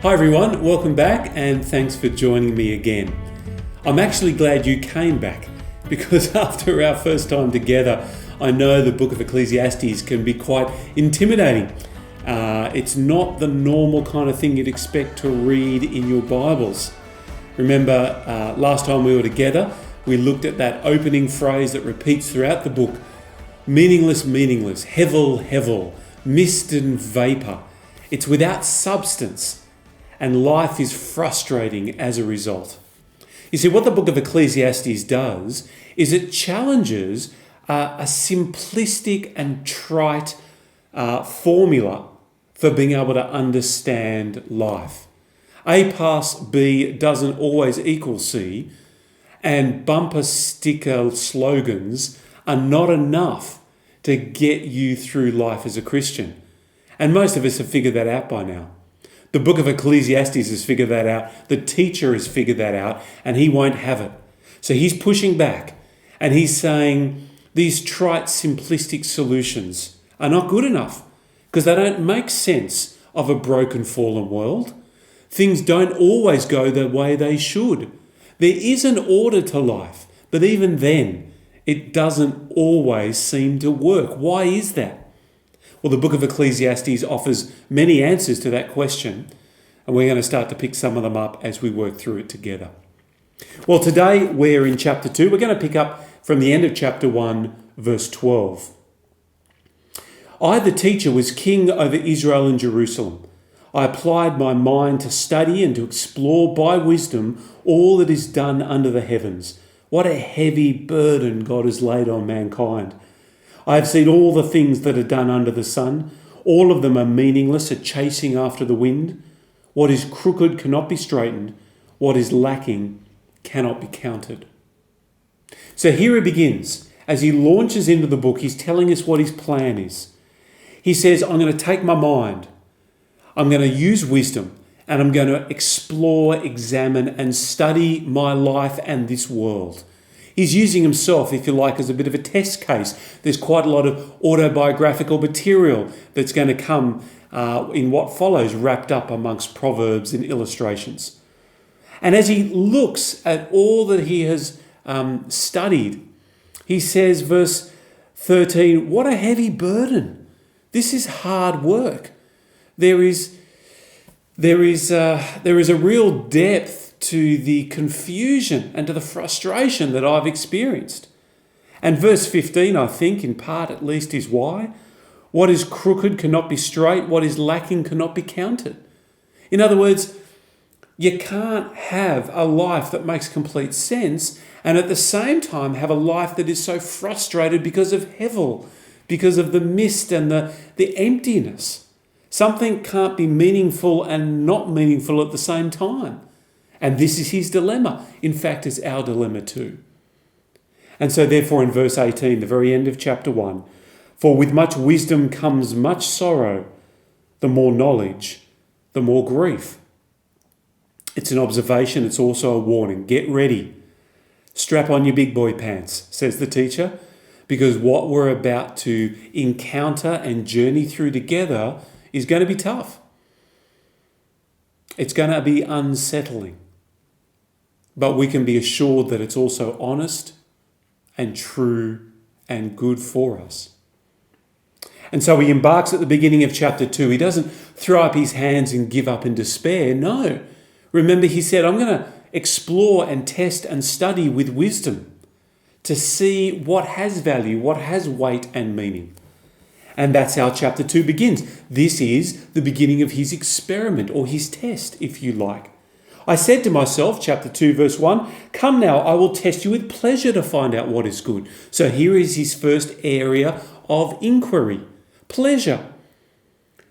Hi everyone, welcome back and thanks for joining me again. I'm actually glad you came back because after our first time together, I know the book of Ecclesiastes can be quite intimidating. It's not the normal kind of thing you'd expect to read in your Bibles. Remember, last time we were together, we looked at that opening phrase that repeats throughout the book. Meaningless, meaningless, hebel, mist and vapour. It's without substance. And life is frustrating as a result. You see, what the book of Ecclesiastes does is it challenges a simplistic and trite formula for being able to understand life. A plus B doesn't always equal C, and bumper sticker slogans are not enough to get you through life as a Christian. And most of us have figured that out by now. The book of Ecclesiastes has figured that out. The teacher has figured that out, and he won't have it. So he's pushing back, and he's saying these trite, simplistic solutions are not good enough because they don't make sense of a broken, fallen world. Things don't always go the way they should. There is an order to life, but even then, it doesn't always seem to work. Why is that? Well, the book of Ecclesiastes offers many answers to that question, and we're going to start to pick some of them up as we work through it together. Well, today we're in chapter 2. We're going to pick up from the end of chapter 1, verse 12. I, the teacher, was king over Israel and Jerusalem. I applied my mind to study and to explore by wisdom all that is done under the heavens. What a heavy burden God has laid on mankind. I have seen all the things that are done under the sun. All of them are meaningless, a chasing after the wind. What is crooked cannot be straightened. What is lacking cannot be counted. So here he begins. As he launches into the book, he's telling us what his plan is. He says, I'm going to take my mind. I'm going to use wisdom, and I'm going to explore, examine, and study my life and this world. He's using himself, if you like, as a bit of a test case. There's quite a lot of autobiographical material that's going to come in what follows, wrapped up amongst proverbs and illustrations. And as he looks at all that he has studied, he says, verse 13, what a heavy burden. This is hard work. There is a real depth to the confusion and to the frustration that I've experienced. And verse 15, I think, in part at least, is why. What is crooked cannot be straight. What is lacking cannot be counted. In other words, you can't have a life that makes complete sense and at the same time have a life that is so frustrated because of hebel, because of the mist and the emptiness. Something can't be meaningful and not meaningful at the same time. And this is his dilemma. In fact, it's our dilemma too. And so therefore in verse 18, the very end of chapter 1, for with much wisdom comes much sorrow, the more knowledge, the more grief. It's an observation, it's also a warning. Get ready. Strap on your big boy pants, says the teacher, because what we're about to encounter and journey through together is going to be tough. It's going to be unsettling. But we can be assured that it's also honest and true and good for us. And so he embarks at the beginning of chapter 2. He doesn't throw up his hands and give up in despair. No. Remember, he said, I'm going to explore and test and study with wisdom to see what has value, what has weight and meaning. And that's how chapter 2 begins. This is the beginning of his experiment or his test, if you like. I said to myself, chapter 2, verse 1, come now, I will test you with pleasure to find out what is good. So here is his first area of inquiry. Pleasure.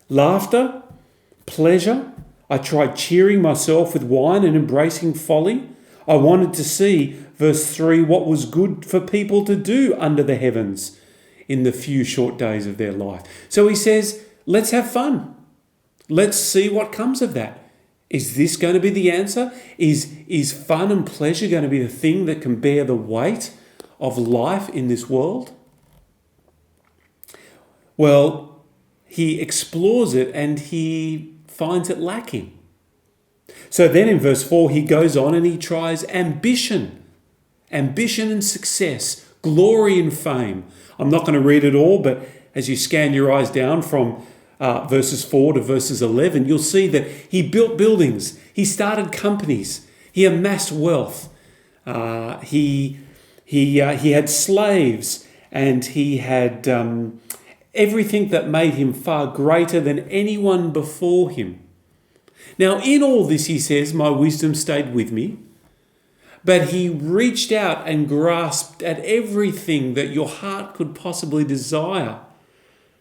Laughter. Pleasure. I tried cheering myself with wine and embracing folly. I wanted to see, verse 3, what was good for people to do under the heavens in the few short days of their life. So he says, let's have fun. Let's see what comes of that. Is this going to be the answer? Is fun and pleasure going to be the thing that can bear the weight of life in this world? Well, he explores it and he finds it lacking. So then in verse 4, he goes on and he tries ambition and success, glory and fame. I'm not going to read it all, but as you scan your eyes down from verses 4 to verses 11, you'll see that he built buildings, he started companies, he amassed wealth, he had slaves, and he had everything that made him far greater than anyone before him. Now, in all this, he says, my wisdom stayed with me, but he reached out and grasped at everything that your heart could possibly desire.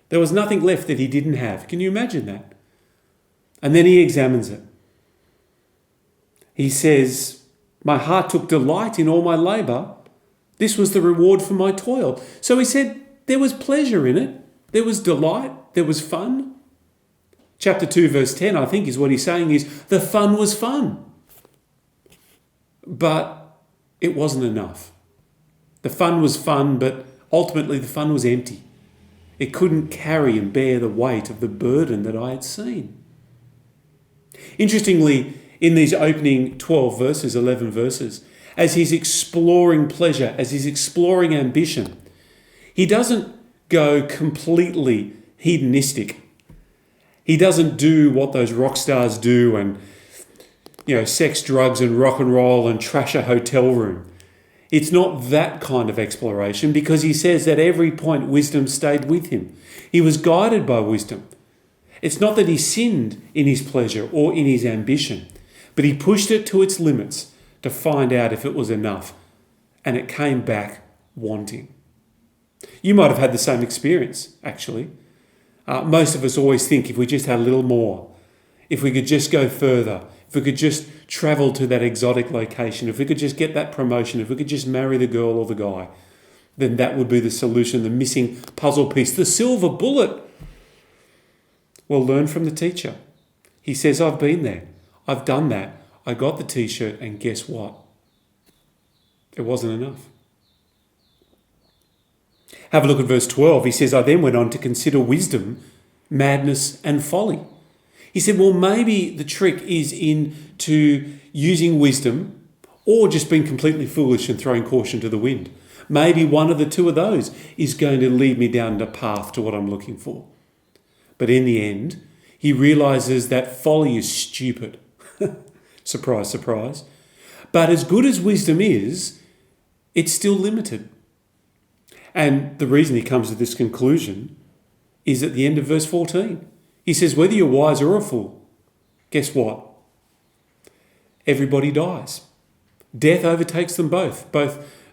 There was nothing left that he didn't have. Can you imagine that? And then he examines it. He says, my heart took delight in all my labour. This was the reward for my toil. So he said there was pleasure in it. There was delight. There was fun. Chapter 2, verse 10, I think is what he's saying is the fun was fun. But it wasn't enough. The fun was fun, but ultimately the fun was empty. It couldn't carry and bear the weight of the burden that I had seen. Interestingly, in these opening 12 verses, 11 verses, as he's exploring pleasure, as he's exploring ambition, he doesn't go completely hedonistic. He doesn't do what those rock stars do and, sex, drugs and rock and roll and trash a hotel room. It's not that kind of exploration, because he says that every point wisdom stayed with him. He was guided by wisdom. It's not that he sinned in his pleasure or in his ambition, but he pushed it to its limits to find out if it was enough, and it came back wanting. You might have had the same experience, actually. Most of us always think if we just had a little more, if we could just go further, if we could just travel to that exotic location, if we could just get that promotion, if we could just marry the girl or the guy, then that would be the solution, the missing puzzle piece, the silver bullet. Well, learn from the teacher. He says, I've been there. I've done that. I got the t-shirt, and guess what? It wasn't enough. Have a look at verse 12. He says, I then went on to consider wisdom, madness, and folly. He said, well, maybe the trick is into using wisdom or just being completely foolish and throwing caution to the wind. Maybe one of the two of those is going to lead me down the path to what I'm looking for. But in the end, he realizes that folly is stupid. Surprise, surprise. But as good as wisdom is, it's still limited. And the reason he comes to this conclusion is at the end of verse 14. He says, whether you're wise or a fool, guess what? Everybody dies. Death overtakes them both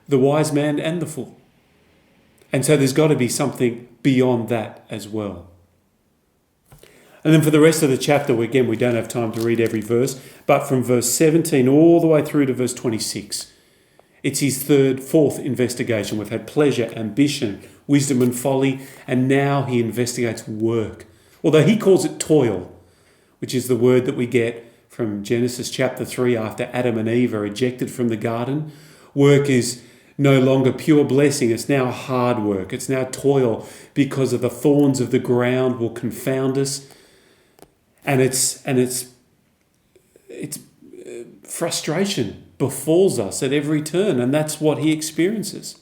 the wise man and the fool. And so there's got to be something beyond that as well. And then for the rest of the chapter, again, we don't have time to read every verse, but from verse 17 all the way through to verse 26, it's his fourth investigation. We've had pleasure, ambition, wisdom and folly, and now he investigates work. Although he calls it toil, which is the word that we get from Genesis chapter 3 after Adam and Eve are ejected from the garden. Work is no longer pure blessing, it's now hard work. It's now toil because of the thorns of the ground will confound us. And it's frustration befalls us at every turn, and that's what he experiences.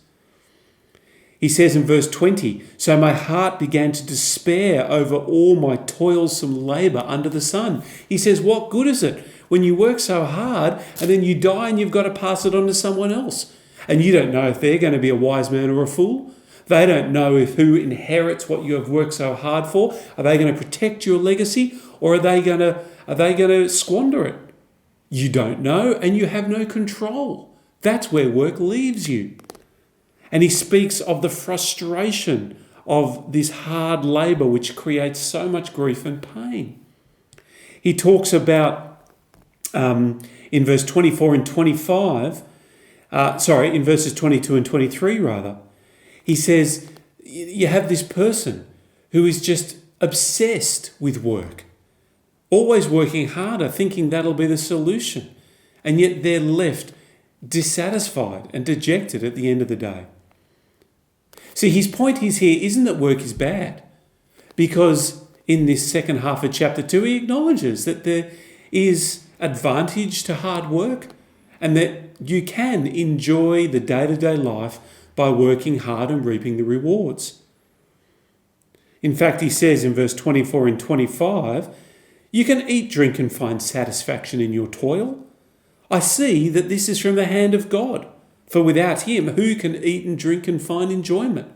He says in verse 20, so my heart began to despair over all my toilsome labour under the sun. He says, what good is it when you work so hard and then you die and you've got to pass it on to someone else? And you don't know if they're going to be a wise man or a fool. They don't know if who inherits what you have worked so hard for. Are they going to protect your legacy, or are they going to squander it? You don't know, and you have no control. That's where work leaves you. And he speaks of the frustration of this hard labour which creates so much grief and pain. He talks about, in verse 24 and 25, in verses 22 and 23 rather, he says, you have this person who is just obsessed with work, always working harder, thinking that'll be the solution. And yet they're left dissatisfied and dejected at the end of the day. See, his point is here isn't that work is bad, because in this second half of chapter 2, he acknowledges that there is advantage to hard work and that you can enjoy the day-to-day life by working hard and reaping the rewards. In fact, he says in verse 24 and 25, you can eat, drink and find satisfaction in your toil. I see that this is from the hand of God, for without him, who can eat and drink and find enjoyment?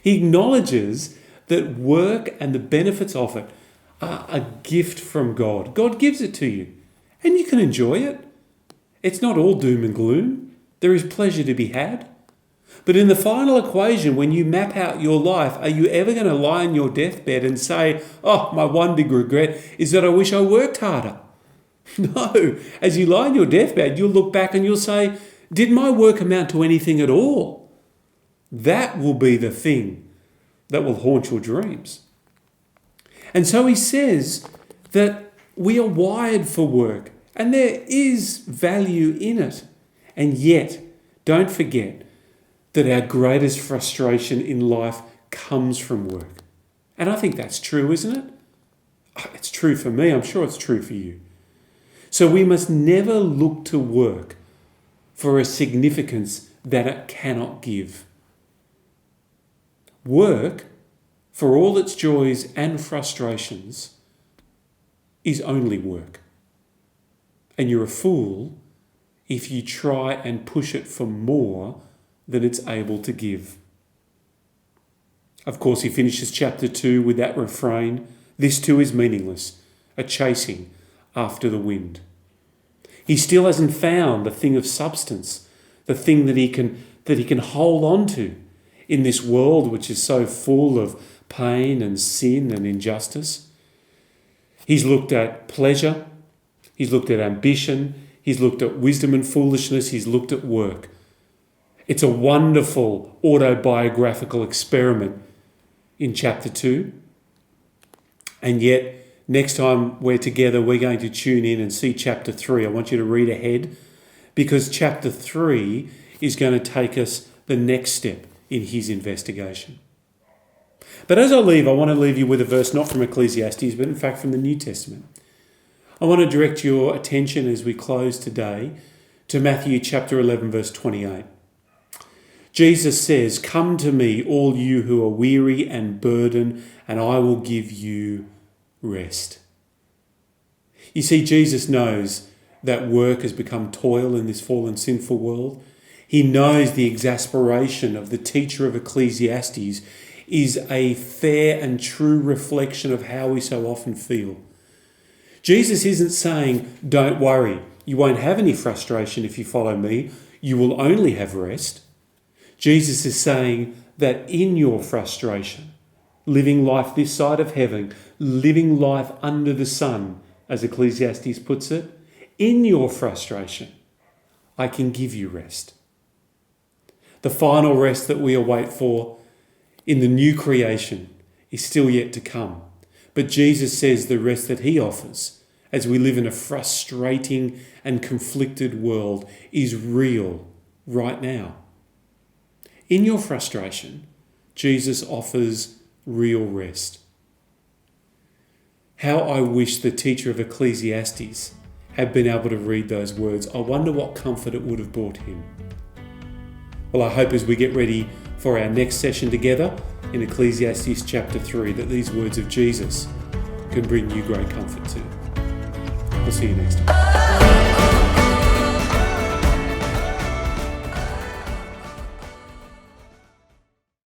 He acknowledges that work and the benefits of it are a gift from God. God gives it to you and you can enjoy it. It's not all doom and gloom. There is pleasure to be had. But in the final equation, when you map out your life, are you ever going to lie on your deathbed and say, oh, my one big regret is that I wish I worked harder? No. As you lie on your deathbed, you'll look back and you'll say, did my work amount to anything at all? That will be the thing that will haunt your dreams. And so he says that we are wired for work and there is value in it. And yet, don't forget that our greatest frustration in life comes from work. And I think that's true, isn't it? It's true for me. I'm sure it's true for you. So we must never look to work for a significance that it cannot give. Work, for all its joys and frustrations, is only work. And you're a fool if you try and push it for more than it's able to give. Of course, he finishes chapter 2 with that refrain, this too is meaningless, a chasing after the wind. He still hasn't found the thing of substance, the thing that he can hold on to in this world which is so full of pain and sin and injustice. He's looked at pleasure, he's looked at ambition, he's looked at wisdom and foolishness, he's looked at work. It's a wonderful autobiographical experiment in chapter 2. And yet, next time we're together, we're going to tune in and see chapter 3. I want you to read ahead because chapter 3 is going to take us the next step in his investigation. But as I leave, I want to leave you with a verse not from Ecclesiastes, but in fact from the New Testament. I want to direct your attention as we close today to Matthew chapter 11, verse 28. Jesus says, come to me, all you who are weary and burdened, and I will give you rest. You see, Jesus knows that work has become toil in this fallen, sinful world. He knows the exasperation of the teacher of Ecclesiastes is a fair and true reflection of how we so often feel. Jesus isn't saying, don't worry, you won't have any frustration if you follow me, you will only have rest. Jesus is saying that in your frustration, living life this side of heaven, living life under the sun, as Ecclesiastes puts it, in your frustration, I can give you rest. The final rest that we await for in the new creation is still yet to come. But Jesus says the rest that he offers as we live in a frustrating and conflicted world is real right now. In your frustration, Jesus offers real rest. How I wish the teacher of Ecclesiastes had been able to read those words. I wonder what comfort it would have brought him. Well, I hope as we get ready for our next session together in Ecclesiastes chapter 3 that these words of Jesus can bring you great comfort too. We'll see you next time.